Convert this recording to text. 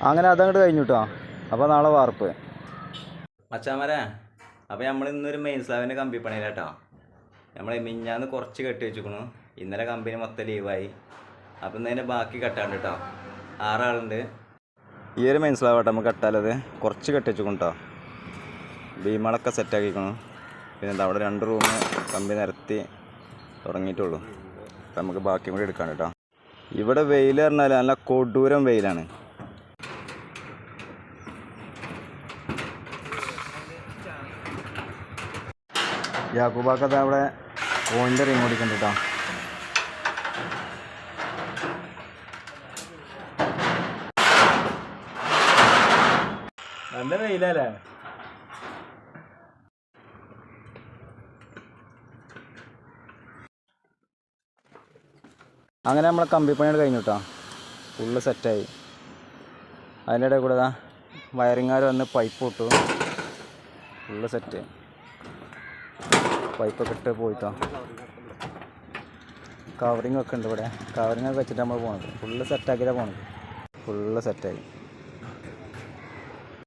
അങ്ങനെ അതങ്ങോട്ട് കഴിഞ്ഞു കേട്ടോ. അപ്പോൾ നാളെ വാർപ്പ് മച്ചാമാരെ. അപ്പോൾ നമ്മൾ ഇന്നൊരു മെയിൻ സ്ലാബിൻ്റെ കമ്പി പണിയിലാട്ടോ. നമ്മൾ മിഞ്ഞാന്ന് കുറച്ച് കെട്ടി വെച്ചിരിക്കണു. ഇന്നലെ കമ്പനി മൊത്തം ലീവായി. അപ്പം ഇന്നതിൻ്റെ ബാക്കി കെട്ടാണ്ട് കേട്ടോ. 6 ആളുണ്ട്. ഈ ഒരു മെയിൻ സ്ലാബ് കേട്ടോ നമുക്ക് കെട്ടാലത്. കുറച്ച് കെട്ടി വെച്ചിരിക്കണം കേട്ടോ. ബീമുകളൊക്കെ സെറ്റാക്കിക്കണം. പിന്നെ എന്താ അവിടെ 2 റൂം കമ്പി നിരത്തി തുടങ്ങിയിട്ടുള്ളൂ. അപ്പം നമുക്ക് ബാക്കി കൂടി എടുക്കാം കേട്ടോ. ഇവിടെ വെയിൽ പറഞ്ഞാൽ നല്ല കൊടൂരം വെയിലാണ്. യാക്കൂബാക്കത് അവിടെ പോയിൻ്റ് റിങ് ഓടിക്കുന്നുണ്ട് കേട്ടോ. നല്ല വെയിലല്ലേ. അങ്ങനെ നമ്മളെ കമ്പിപ്പണിയോട് കഴിഞ്ഞു കേട്ടോ. ഫുള്ള് സെറ്റായി. അതിൻ്റെ ഇടയിൽ കൂടെ വയറിങ്ങാർ വന്ന് പൈപ്പ് ഇട്ടു. Full set. പൈപ്പൊക്കെ ഇട്ട് പോയിട്ടോ. കവറിങ് ഒക്കെ ഉണ്ട് ഇവിടെ. കവറിങ്ങൊക്കെ വെച്ചിട്ട് നമ്മൾ പോണത്. ഫുള്ള് സെറ്റാക്കിയിട്ടാണ് പോണത്. ഫുള്ള് സെറ്റായി.